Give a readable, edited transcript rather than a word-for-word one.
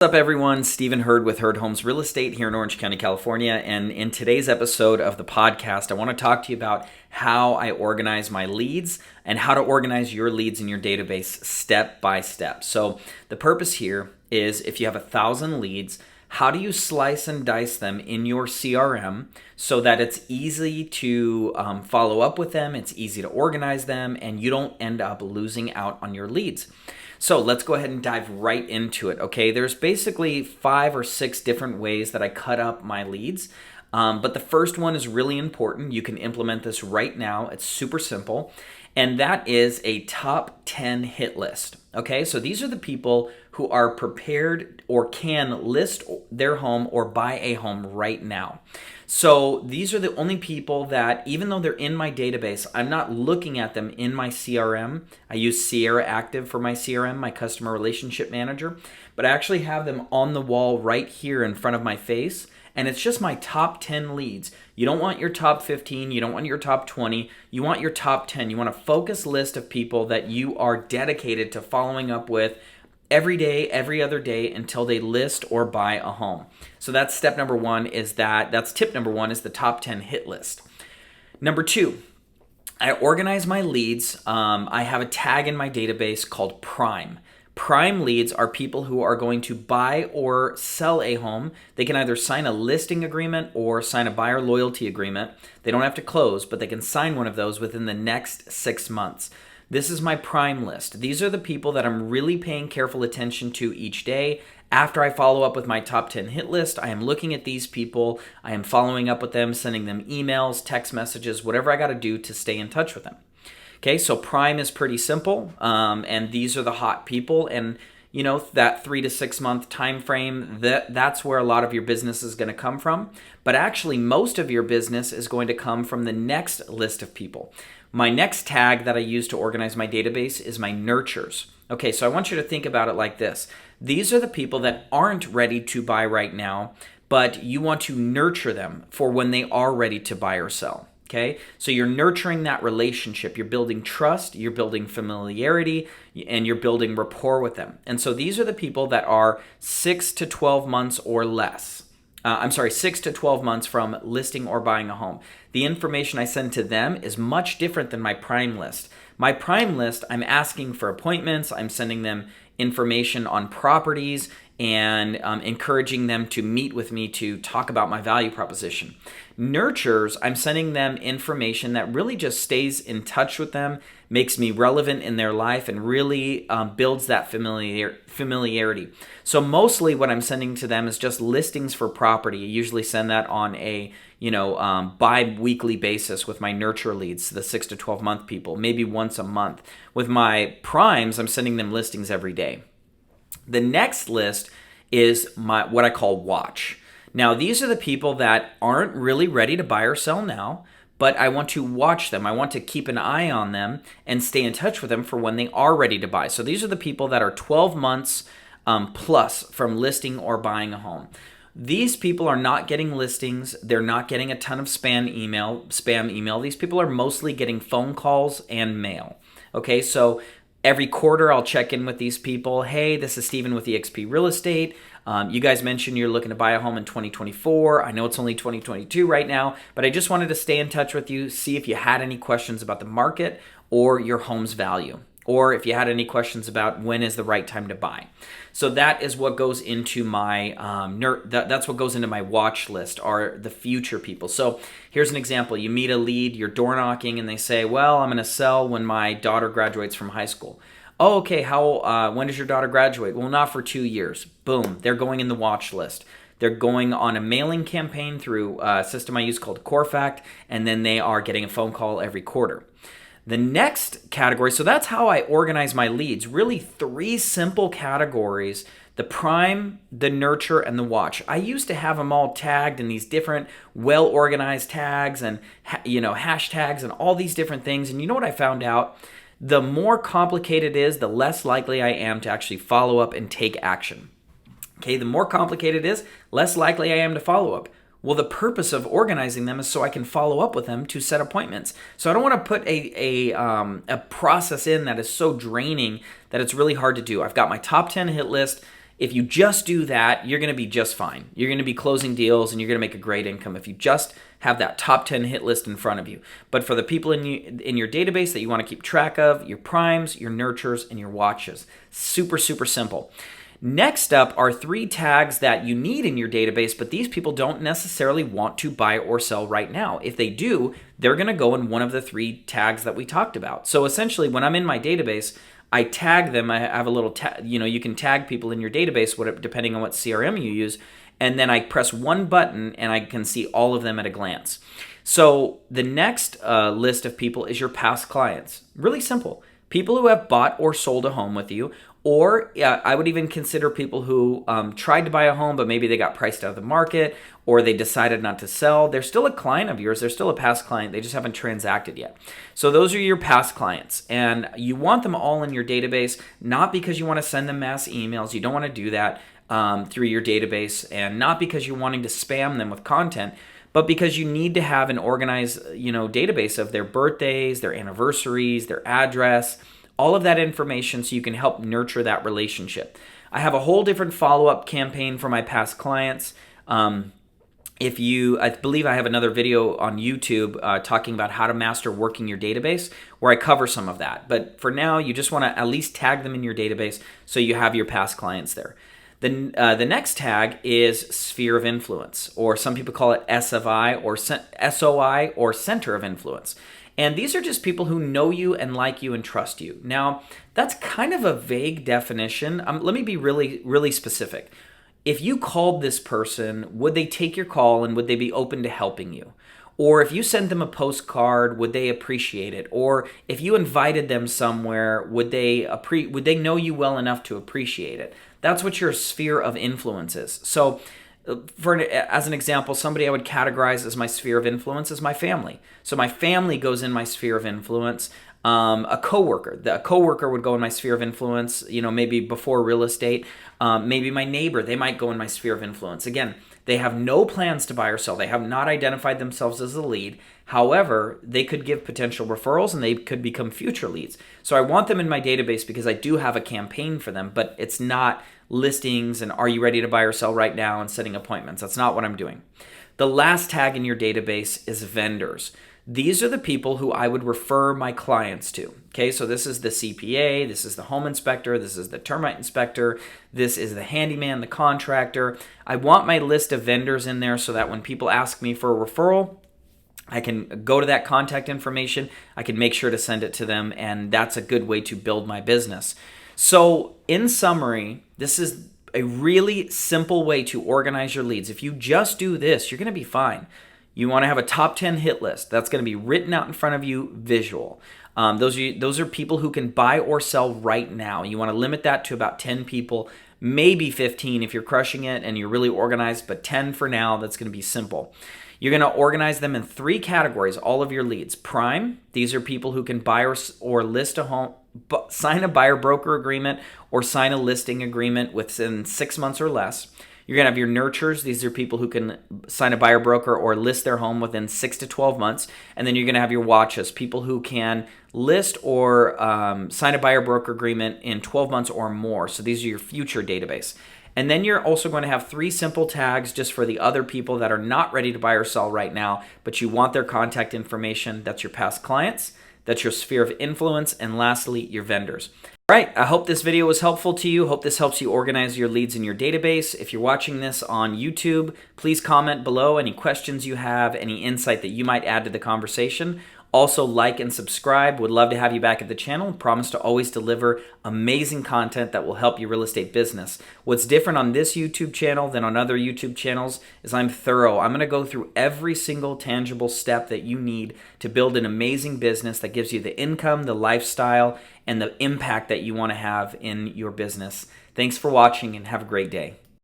What's up, everyone? Stephen Hurd with Hurd Homes Real Estate here in Orange County, California. And in today's episode of the podcast, I want to talk to you about how I organize my leads and how to organize your leads in your database step by step. So the purpose here is if you have 1,000 leads, how do you slice and dice them in your CRM so that it's easy to follow up with them, it's easy to organize them, and you don't end up losing out on your leads? So let's go ahead and dive right into it, okay? There's basically 5 or 6 different ways that I cut up my leads. But the first one is really important. You can implement this right now. It's super simple. And that is a top 10 hit list, okay? So these are the people who are prepared or can list their home or buy a home right now. So these are the only people that, even though they're in my database, I'm not looking at them in my CRM. I use Sierra Active for my CRM, my customer relationship manager, but I actually have them on the wall right here in front of my face. And it's just my top 10 leads. You don't want your top 15, you don't want your top 20, you want your top 10. You want a focused list of people that you are dedicated to following up with every day, every other day until they list or buy a home. So that's step number one, that's tip number one, is the top 10 hit list. Number 2, I organize my leads. I have a tag in my database called Prime. Prime leads are people who are going to buy or sell a home. They can either sign a listing agreement or sign a buyer loyalty agreement. They don't have to close, but they can sign one of those within the next 6 months. This is my Prime list. These are the people that I'm really paying careful attention to each day. After I follow up with my top 10 hit list, I am looking at these people. I am following up with them, sending them emails, text messages, whatever I got to do to stay in touch with them. Okay, so Prime is pretty simple, and these are the hot people, and you know that 3 to 6 month time frame, that's where a lot of your business is going to come from. But actually, most of your business is going to come from the next list of people. My next tag that I use to organize my database is my nurtures. Okay, so I want you to think about it like this. These are the people that aren't ready to buy right now, but you want to nurture them for when they are ready to buy or sell. Okay, so you're nurturing that relationship. You're building trust, you're building familiarity, and you're building rapport with them. And so these are the people that are 6 to 12 months or less. 6 to 12 months from listing or buying a home. The information I send to them is much different than my Prime list. My Prime list, I'm asking for appointments, I'm sending them information on properties, and encouraging them to meet with me to talk about my value proposition. Nurtures, I'm sending them information that really just stays in touch with them, makes me relevant in their life, and really builds that familiarity. So mostly what I'm sending to them is just listings for property. I usually send that on a bi-weekly basis with my nurture leads, the 6 to 12 month people, maybe once a month. With my Primes, I'm sending them listings every day. The next list is what I call watch. Now, these are the people that aren't really ready to buy or sell now, but I want to watch them. I want to keep an eye on them and stay in touch with them for when they are ready to buy. So these are the people that are 12 months plus from listing or buying a home. These people are not getting listings. They're not getting a ton of spam email. These people are mostly getting phone calls and mail. Okay, so every quarter, I'll check in with these people. Hey, this is Stephen with eXp Real Estate. You guys mentioned you're looking to buy a home in 2024. I know it's only 2022 right now, but I just wanted to stay in touch with you, see if you had any questions about the market or your home's value, or if you had any questions about when is the right time to buy. So that is what goes into my that's what goes into my watch list, are the future people. So here's an example. You meet a lead, you're door knocking, and they say, well, I'm going to sell when my daughter graduates from high school. Oh, okay, when does your daughter graduate? Well, not for 2 years. Boom, they're going in the watch list. They're going on a mailing campaign through a system I use called Corefact, and then they are getting a phone call every quarter. The next category, so that's how I organize my leads. Really 3 simple categories: the Prime, the Nurture, and the Watch. I used to have them all tagged in these different well-organized tags and hashtags and all these different things. And you know what I found out? The more complicated it is, the less likely I am to actually follow up and take action. Okay, the more complicated it is, less likely I am to follow up. Well, the purpose of organizing them is so I can follow up with them to set appointments. So I don't want to put a process in that is so draining that it's really hard to do. I've got my top 10 hit list. If you just do that, you're going to be just fine. You're going to be closing deals and you're going to make a great income if you just have that top 10 hit list in front of you. But for the people in your database that you want to keep track of, your primes, your nurtures, and your watches. Super, super simple. Next up are 3 tags that you need in your database, but these people don't necessarily want to buy or sell right now. If they do, they're going to go in one of the 3 tags that we talked about. So essentially, when I'm in my database, I tag them. I have a little tag, you can tag people in your database depending on what CRM you use, and then I press one button and I can see all of them at a glance. So the next list of people is your past clients. Really simple. People who have bought or sold a home with you, or I would even consider people who tried to buy a home, but maybe they got priced out of the market, or they decided not to sell. They're still a client of yours. They're still a past client. They just haven't transacted yet. So those are your past clients, and you want them all in your database, not because you want to send them mass emails. You don't want to do that through your database, and not because you're wanting to spam them with content, but because you need to have an organized, database of their birthdays, their anniversaries, their address, all of that information so you can help nurture that relationship. I have a whole different follow-up campaign for my past clients. I believe I have another video on YouTube talking about how to master working your database where I cover some of that. But for now, you just want to at least tag them in your database so you have your past clients there. The next tag is sphere of influence, or some people call it SOI or center of influence. And these are just people who know you and like you and trust you. Now, that's kind of a vague definition. Let me be really, really specific. If you called this person, would they take your call and would they be open to helping you? Or if you sent them a postcard, would they appreciate it? Or if you invited them somewhere, would they know you well enough to appreciate it? That's what your sphere of influence is. So as an example, somebody I would categorize as my sphere of influence is my family. So my family goes in my sphere of influence. A coworker would go in my sphere of influence, maybe before real estate. Maybe my neighbor, they might go in my sphere of influence. Again, they have no plans to buy or sell. They have not identified themselves as a lead. However, they could give potential referrals and they could become future leads. So I want them in my database because I do have a campaign for them, but it's not listings and are you ready to buy or sell right now and setting appointments. That's not what I'm doing. The last tag in your database is vendors. These are the people who I would refer my clients to. Okay, so this is the CPA, this is the home inspector, this is the termite inspector, this is the handyman, the contractor. I want my list of vendors in there so that when people ask me for a referral, I can go to that contact information, I can make sure to send it to them, and that's a good way to build my business. So in summary, this is a really simple way to organize your leads. If you just do this, you're going to be fine. You want to have a top 10 hit list. That's going to be written out in front of you, visual. Those are people who can buy or sell right now. You want to limit that to about 10 people, maybe 15 if you're crushing it and you're really organized, but 10 for now. That's going to be simple. You're going to organize them in 3 categories, all of your leads. Prime, these are people who can buy or list a home, sign a buyer broker agreement or sign a listing agreement within 6 months or less. You're going to have your nurtures. These are people who can sign a buyer broker or list their home within 6 to 12 months. And then you're going to have your watches, people who can list or sign a buyer broker agreement in 12 months or more. So these are your future database. And then you're also going to have 3 simple tags just for the other people that are not ready to buy or sell right now, but you want their contact information. That's your past clients. That's your sphere of influence. And lastly, your vendors. All right, I hope this video was helpful to you. Hope this helps you organize your leads in your database. If you're watching this on YouTube, please comment below any questions you have, any insight that you might add to the conversation. Also, like and subscribe. Would love to have you back at the channel. Promise to always deliver amazing content that will help your real estate business. What's different on this YouTube channel than on other YouTube channels is I'm thorough. I'm going to go through every single tangible step that you need to build an amazing business that gives you the income, the lifestyle, and the impact that you want to have in your business. Thanks for watching and have a great day.